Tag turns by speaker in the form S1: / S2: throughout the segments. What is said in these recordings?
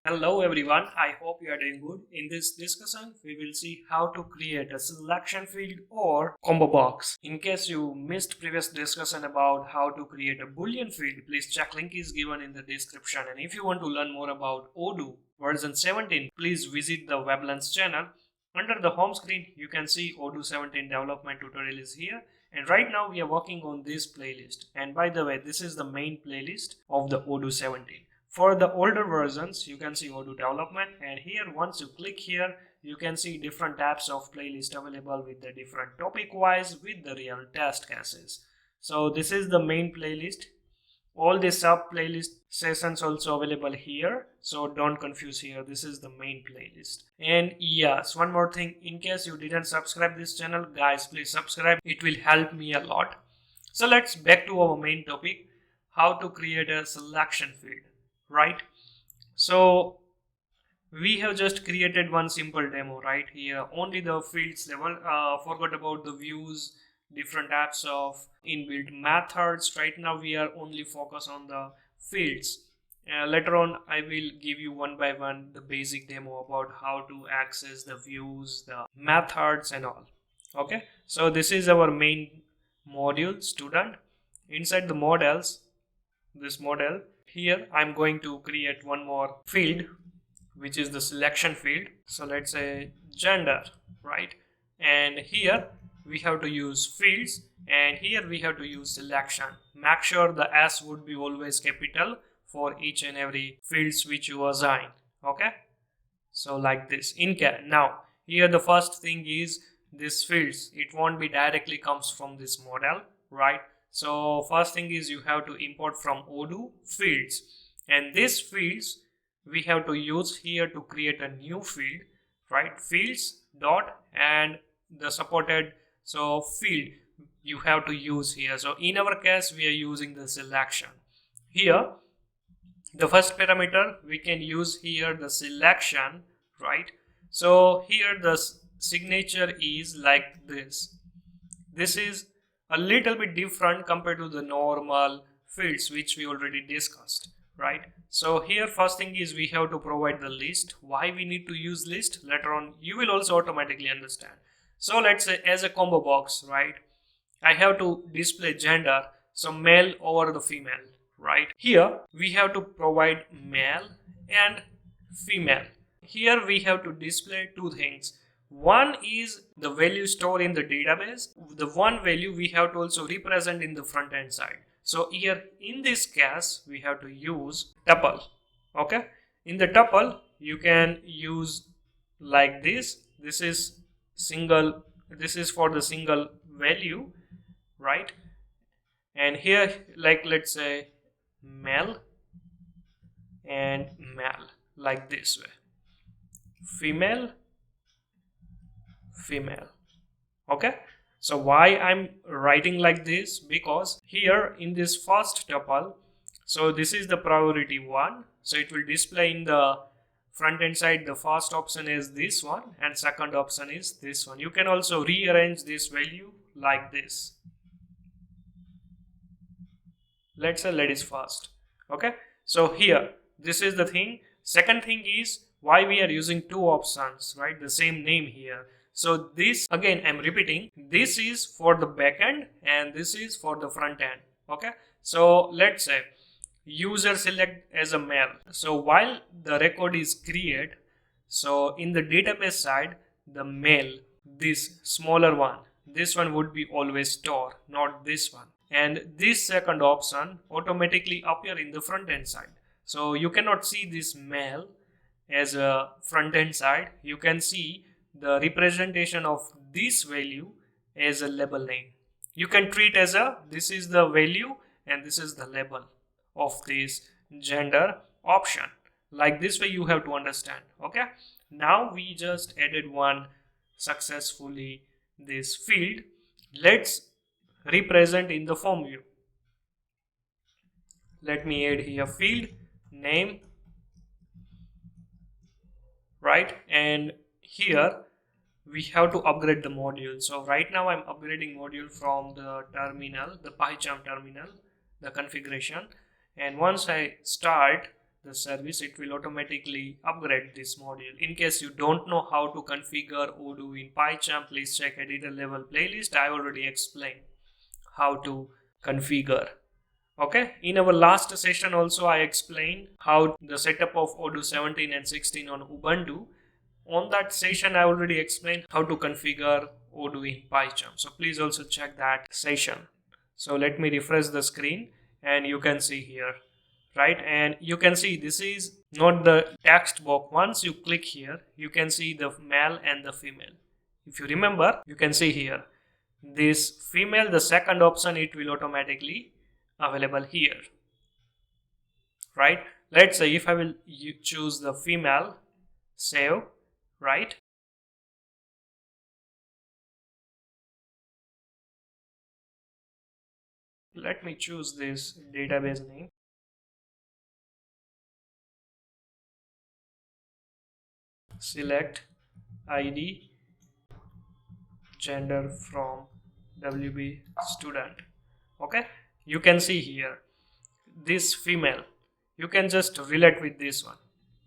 S1: Hello everyone, I hope you are doing good. In this discussion, we will see how to create a selection field or combo box. In case you missed previous discussion about how to create a boolean field, please check link is given in the description. And if you want to learn more about Odoo version 17, please visit the WebLearns channel. Under the home screen, you can see Odoo 17 development tutorial is here. And right now we are working on this playlist. And by the way, this is the main playlist of the Odoo 17. For the older versions, you can see Odoo development, and here once you click here, you can see different tabs of playlist available with the different topic wise with the real test cases. So this is the main playlist. All the sub playlist sessions also available here, so don't confuse here. This is the main playlist. And yes, one more thing, in case you didn't subscribe this channel, guys, please subscribe. It will help me a lot. So let's back to our main topic, how to create a selection field. Right, so we have just created one simple demo right here, only the fields level. Forgot about the views, different types of inbuilt methods. Right now we are only focused on the fields. Later on I will give you one by one the basic demo about how to access the views, the methods and all. Okay, so this is our main module student. Inside the models, this model here, I'm going to create one more field, which is the selection field. So let's say gender, right? And here we have to use fields, and here we have to use selection. Make sure the S would be always capital for each and every fields which you assign. Okay, so like this. Now here the first thing is this fields, it won't be directly comes from this model, right? So first thing is you have to import from Odoo fields, and these fields we have to use here to create a new field, right? Fields dot and the supported so field you have to use here. So in our case we are using the selection. Here the first parameter we can use here the selection, right? So here the signature is like this. This is a little bit different compared to the normal fields which we already discussed, right? So here first thing is we have to provide the list. Why we need to use list? Later on you will also automatically understand. So let's say as a combo box, right, I have to display gender, so male over the female, right? Here we have to provide male and female. Here we have to display two things. One is the value stored in the database. The one value we have to also represent in the front end side. So here in this case we have to use tuple. Okay, in the tuple you can use like this. This is single, this is for the single value, right? And here like let's say male and male, like this way, female, female. Okay, so why I'm writing like this? Because here in this first tuple, so this is the priority one, so it will display in the front end side. The first option is this one and second option is this one. You can also rearrange this value like this. Let's say ladies first. Okay, so here this is the thing. Second thing is why we are using two options, right? The same name here. So this again I'm repeating, this is for the backend and this is for the front end. Okay, so let's say user select as a male. So while the record is created, so in the database side the male, this smaller one, this one would be always stored, not this one. And this second option automatically appear in the front end side. So you cannot see this male as a front end side. You can see the representation of this value as a label name. You can treat as a, this is the value and this is the label of this gender option. Like this way you have to understand. Okay, now we just added one successfully this field. Let's represent in the form view. Let me add here field name, right? And here we have to upgrade the module. So right now I'm upgrading module from the terminal, the PyCharm terminal, the configuration. And once I start the service, it will automatically upgrade this module. In case you don't know how to configure Odoo in PyCharm, please check editor level playlist. I already explained how to configure. Okay, in our last session also I explained how the setup of Odoo 17 and 16 on Ubuntu. On that session I already explained how to configure Odoo in PyCharm, so please also check that session. So let me refresh the screen and you can see here, right? And you can see this is not the text box. Once you click here, you can see the male and the female. If you remember, you can see here this female, the second option, it will automatically available here, right? Let's say if I will choose the female, save, right? Let me choose this database name, select ID, gender from WB student. Okay, you can see here this female, you can just relate with this one,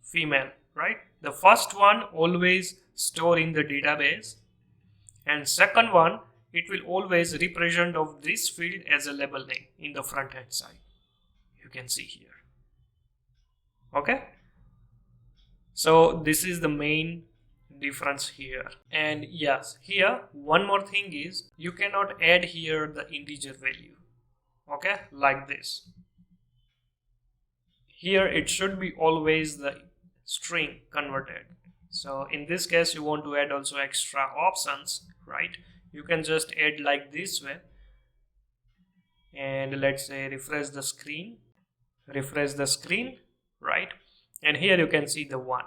S1: female, right? The first one always store in the database, and second one, it will always represent of this field as a label name in the front hand side. You can see here. Okay, so this is the main difference here. And yes, here one more thing is you cannot add here the integer value. Okay, like this. Here it should be always the string converted. So in this case you want to add also extra options, right? You can just add like this way, and let's say refresh the screen, right? And here you can see the 1.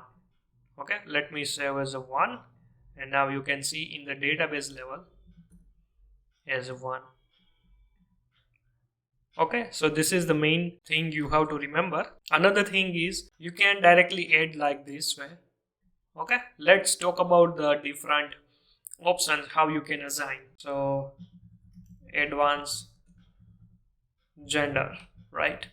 S1: Okay, let me save as a 1, and now you can see in the database level as a 1. Okay, so this is the main thing you have to remember. Another thing is you can directly add like this way. Okay, let's talk about the different options how you can assign. So advanced gender, right?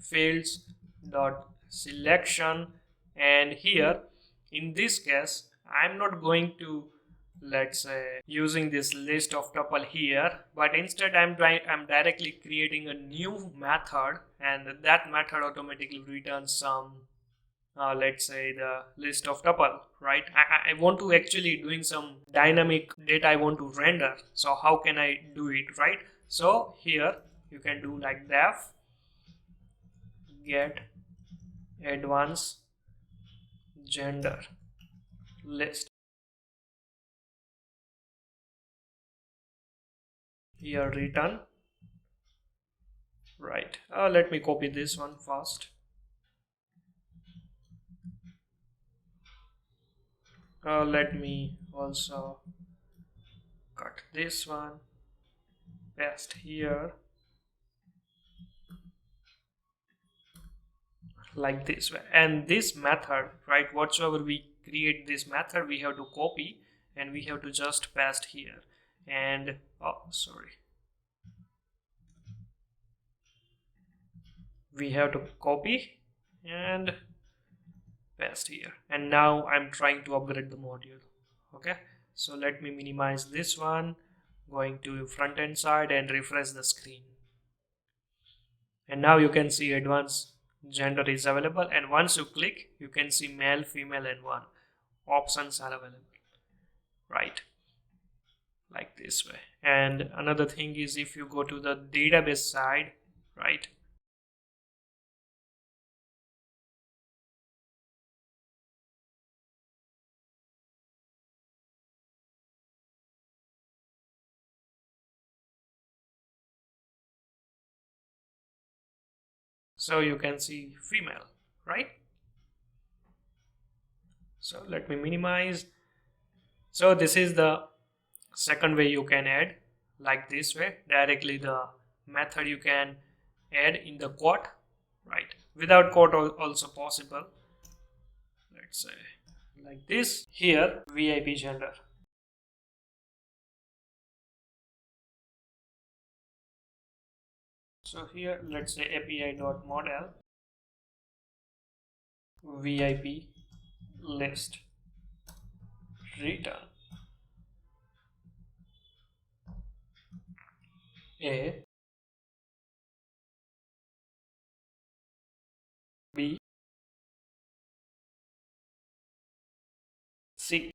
S1: Fields.Selection, and here in this case I'm not going to, let's say, using this list of tuple here, but instead I'm directly creating a new method, and that method automatically returns some let's say the list of tuple, right? I want to actually doing some dynamic data I want to render, so how can I do it, right? So here you can do like def get advanced gender list. Here return, right? Let me copy this one first. Let me also cut this one, paste here, like this way. And this method, right, whatsoever we create this method, we have to copy and we have to just paste here. And we have to copy and paste here. And now I'm trying to upgrade the module. Okay, so let me minimize this one, going to front end side and refresh the screen. And now you can see advanced gender is available, and once you click you can see male, female and 1 options are available, right? Like this way. And another thing is if you go to the database side, right, so you can see female, right? So let me minimize. So this is the second way you can add, like this way, directly the method you can add in the quote, right? Without quote also possible. Let's say like this. Here VIP gender. So here let's say API.model VIP list return A, B, C.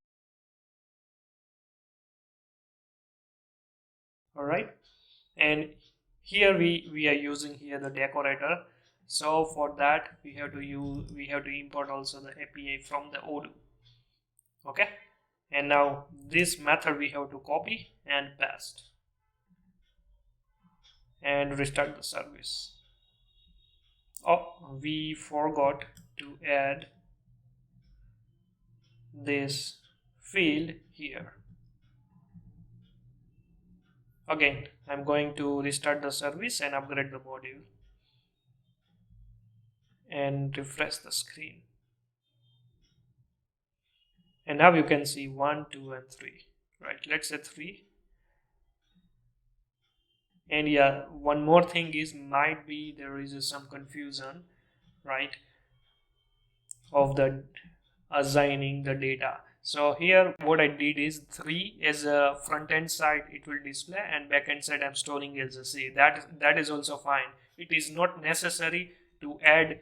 S1: All right, and here we are using here the decorator. So for that we have to import also the API from the Odoo. Okay, and now this method we have to copy and paste and restart the service. Oh, we forgot to add this field here. Again, I'm going to restart the service and upgrade the module and refresh the screen. And now you can see 1, 2, and 3. Right, let's say 3. And yeah, one more thing is might be there is some confusion, right, of the assigning the data. So here what I did is 3 as a front end side it will display, and back end side I'm storing as a C. That is also fine. It is not necessary to add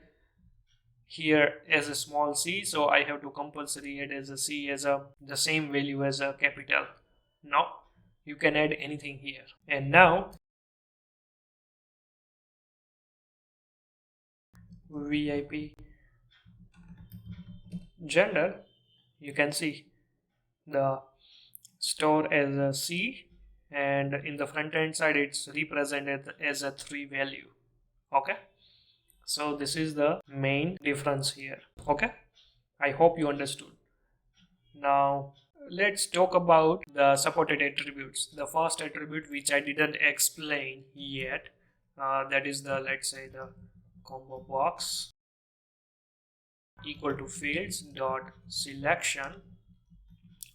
S1: here as a small c, so I have to compulsory add as a c as a the same value as a capital. No, you can add anything here. And now VIP gender, you can see the store as a c, and in the front end side it's represented as a 3 value. Okay, so this is the main difference here. Okay, I hope you understood. Now let's talk about the supported attributes. The first attribute which I didn't explain yet, that is the, let's say, the combo box equal to fields.Selection.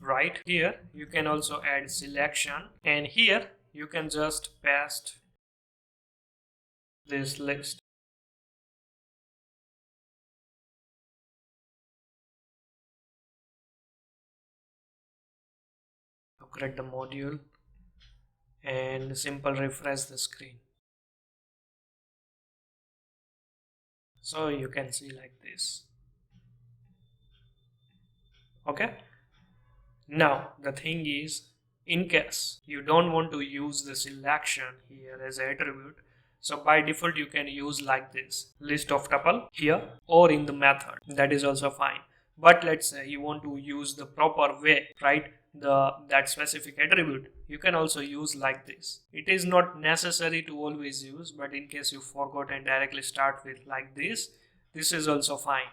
S1: Right here you can also add selection, and here you can just paste this list. Create the module and simple refresh the screen. So you can see like this. Okay, now the thing is, in case you don't want to use the selection here as an attribute, so by default you can use like this list of tuple here or in the method, that is also fine. But let's say you want to use the proper way, right, that specific attribute, you can also use like this. It is not necessary to always use, but in case you forgot and directly start with like this is also fine.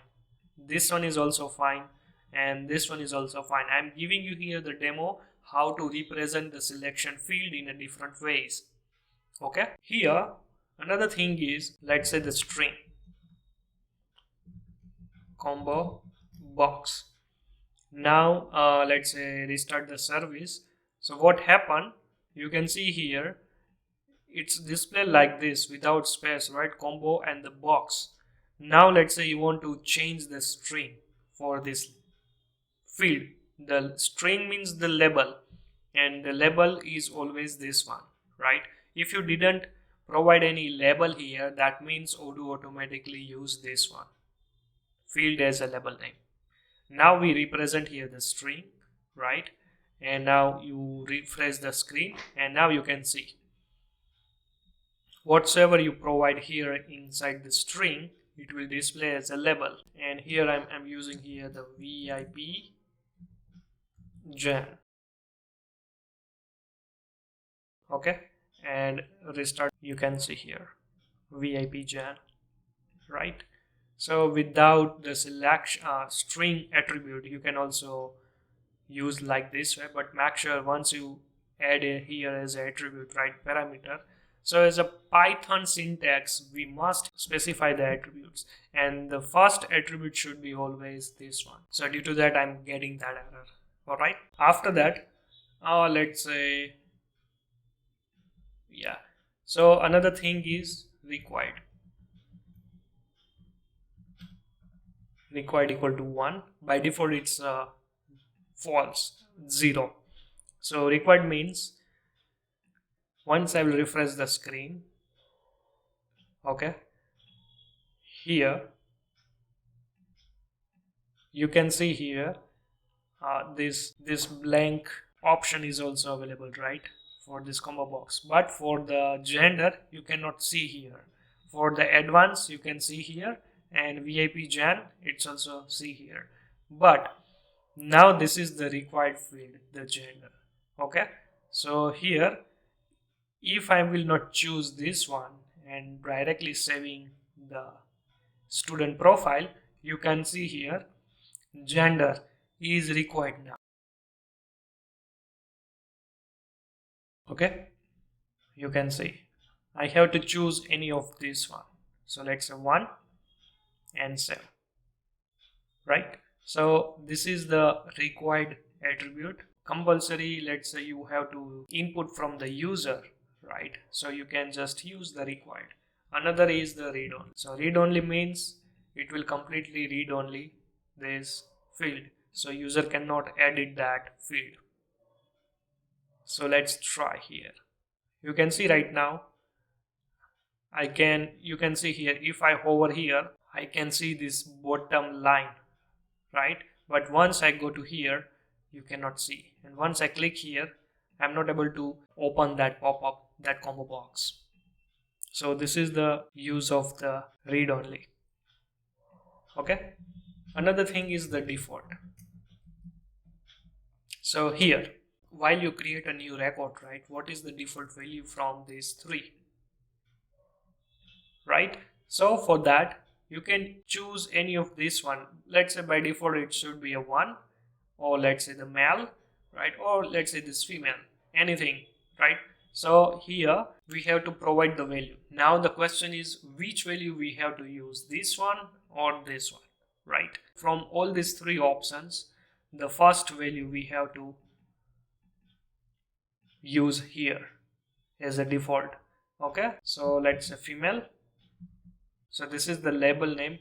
S1: This one is also fine, and this one is also fine. I'm giving you here the demo how to represent the selection field in a different ways. Okay, here another thing is, let's say the string combo box. Now let's say restart the service. So what happened, you can see here it's displayed like this without space, right, combo and the box. Now let's say you want to change the string for this field. The string means the label, and the label is always this one, right? If you didn't provide any label here, that means Odoo automatically use this one field as a label name. Now we represent here the string, right? And now you refresh the screen, and now you can see whatsoever you provide here inside the string, it will display as a label. And here I'm using here the VIP gen. Okay, and restart, you can see here VIP gen, right? So without the selection string attribute, you can also use like this way, but make sure once you add it here as an attribute, right, parameter. So as a Python syntax, we must specify the attributes, and the first attribute should be always this one. So due to that I'm getting that error. All right, after that let's say, yeah, so another thing is required. required equal to 1. By default it's false, 0. So required means once I will refresh the screen, okay, here you can see here this blank option is also available, right, for this combo box. But for the gender you cannot see here. For the advanced you can see here, and VIP Jan it's also see here. But now this is the required field, the gender. Okay, so here if I will not choose this one and directly saving the student profile, you can see here gender is required now. Okay, you can see I have to choose any of this one. So let's say 1 and save, right? So this is the required attribute. Compulsory, let's say you have to input from the user, right? So you can just use the required. Another is the read only. So read only means it will completely read only this field, so user cannot edit that field. So let's try here. You can see right now you can see here, if I hover here I can see this bottom line, right? But once I go to here you cannot see, and once I click here I'm not able to open that pop-up, that combo box. So this is the use of the read only. Okay, another thing is the default. So here while you create a new record, right, what is the default value from these three, right? So for that you can choose any of this one. Let's say by default it should be a 1, or let's say the male, right, or let's say this female, anything, right? So here we have to provide the value. Now the question is which value we have to use, this one or this one, right? From all these three options the first value we have to use here as a default. Okay, so let's say female. So this is the label name,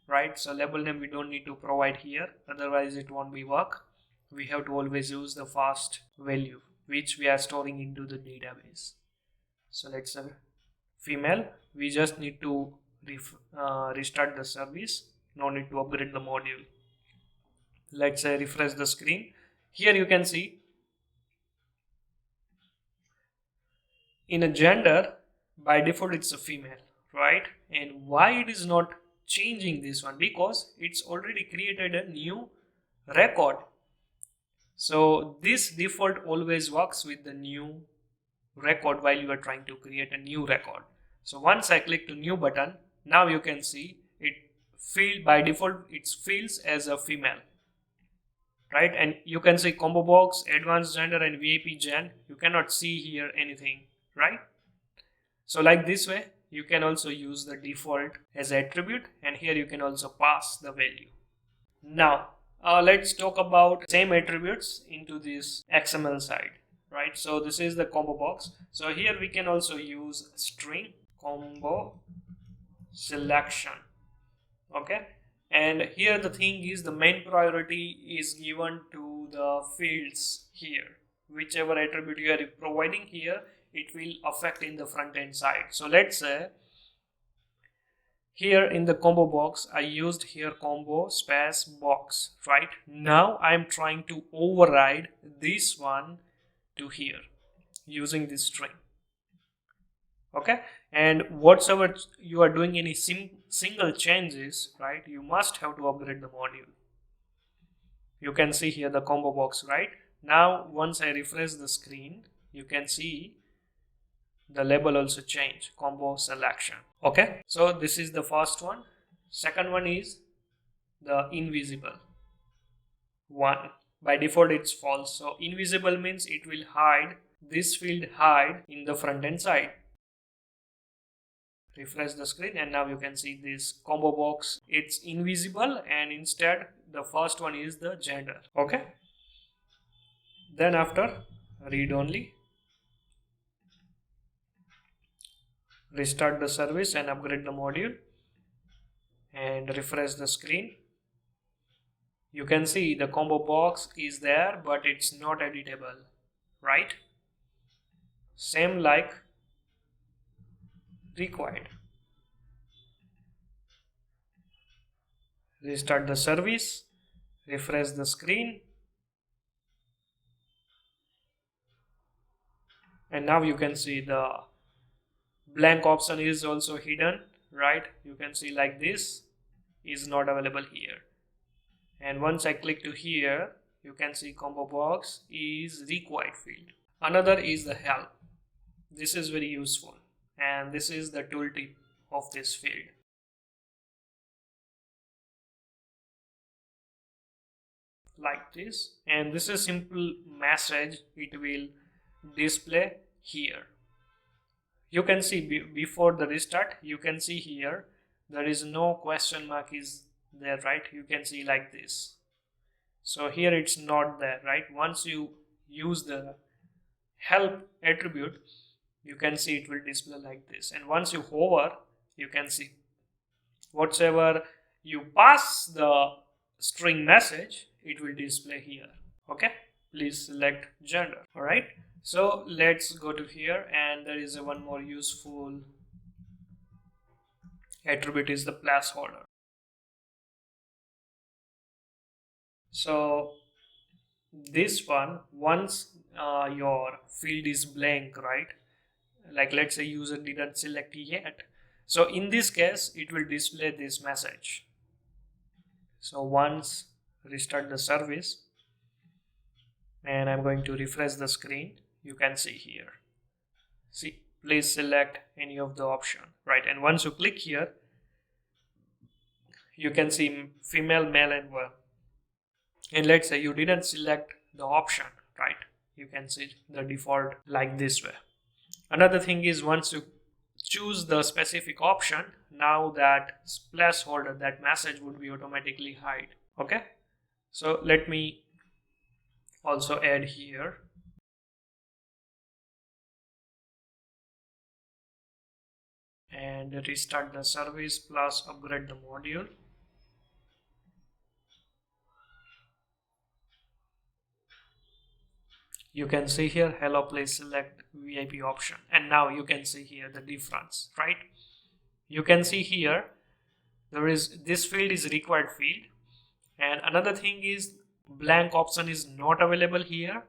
S1: right? So label name we don't need to provide here, otherwise it won't be work. We have to always use the first value which we are storing into the database. So let's say female, we just need to restart the service, no need to upgrade the module. Let's say refresh the screen. Here you can see in a gender by default it's a female, right? And why it is not changing this one? Because it's already created a new record. So this default always works with the new record while you are trying to create a new record. So once I click to new button, now you can see it field by default it fields as a female, right? And you can see combo box, advanced gender and VIP gen. You cannot see here anything, right? So like this way you can also use the default as attribute, and here you can also pass the value. Now let's talk about same attributes into this XML side, right? So this is the combo box. So here we can also use string combo selection. Okay, and here the thing is the main priority is given to the fields here. Whichever attribute you are providing here, it will affect in the front end side. So let's say here in the combo box I used here combo space box, right? Now I am trying to override this one to here using this string. Okay, and whatsoever you are doing any single changes, right, you must have to upgrade the module. You can see here the combo box, right? Now once I refresh the screen you can see the label also change, combo selection. Okay, so this is the first one. Second one is the invisible one. By default it's false, so invisible means it will hide, this field hide in the front end side. Refresh the screen and now you can see this combo box, it's invisible, and instead the first one is the gender. Okay, then after read only, restart the service and upgrade the module and refresh the screen. You can see the combo box is there, but it's not editable, right? Same like required. Restart the service, refresh the screen, and now you can see the blank option is also hidden, right? You can see like this is not available here. And once I click to here, you can see combo box is required field. Another is the help. This is very useful, and this is the tooltip of this field. Like this, and this is simple message it will display here. You can see before the restart, you can see here there is no question mark is there, right? You can see like this. So here it's not there, right? Once you use the help attribute, you can see it will display like this. And once you hover, you can see whatever you pass the string message, it will display here. Okay, please select gender. All right, so let's go to here, and there is one more useful attribute is the placeholder. So this one, once your field is blank, right? Like let's say user didn't select yet. So in this case, it will display this message. So once restart the service, and I'm going to refresh the screen, you can see here. See, please select any of the option, right? And once you click here, you can see female, male, and one. And let's say you didn't select the option, right? You can see the default like this way. Another thing is once you choose the specific option, now that placeholder, that message would be automatically hide. Okay, so let me also add here. And restart the service plus upgrade the module. You can see here, hello, please select VIP option. And now you can see here the difference, right? You can see here, there is this field is required field. And another thing is blank option is not available here,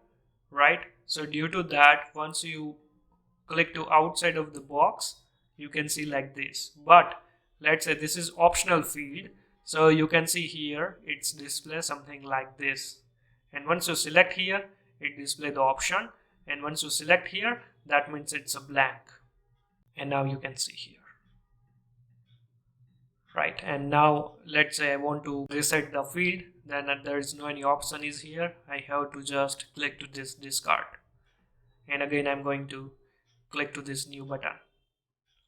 S1: right? So due to that, once you click to outside of the box, you can see like this. But let's say this is optional field. So you can see here, it's display something like this. And once you select here, it display the option, and once you select here, that means it's a blank. And now you can see here, right? And now let's say I want to reset the field, then there is no any option is here. I have to just click to this discard, and again I'm going to click to this new button.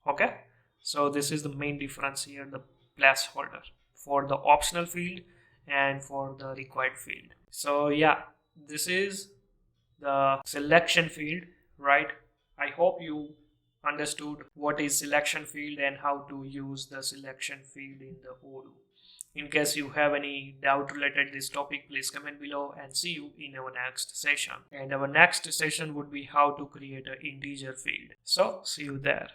S1: Okay, so this is the main difference here, the placeholder for the optional field and for the required field. So yeah, this is the selection field, right? I hope you understood what is selection field and how to use the selection field in the Odoo. In case you have any doubt related to this topic, please comment below, and see you in our next session. And our next session would be how to create an integer field. So see you there.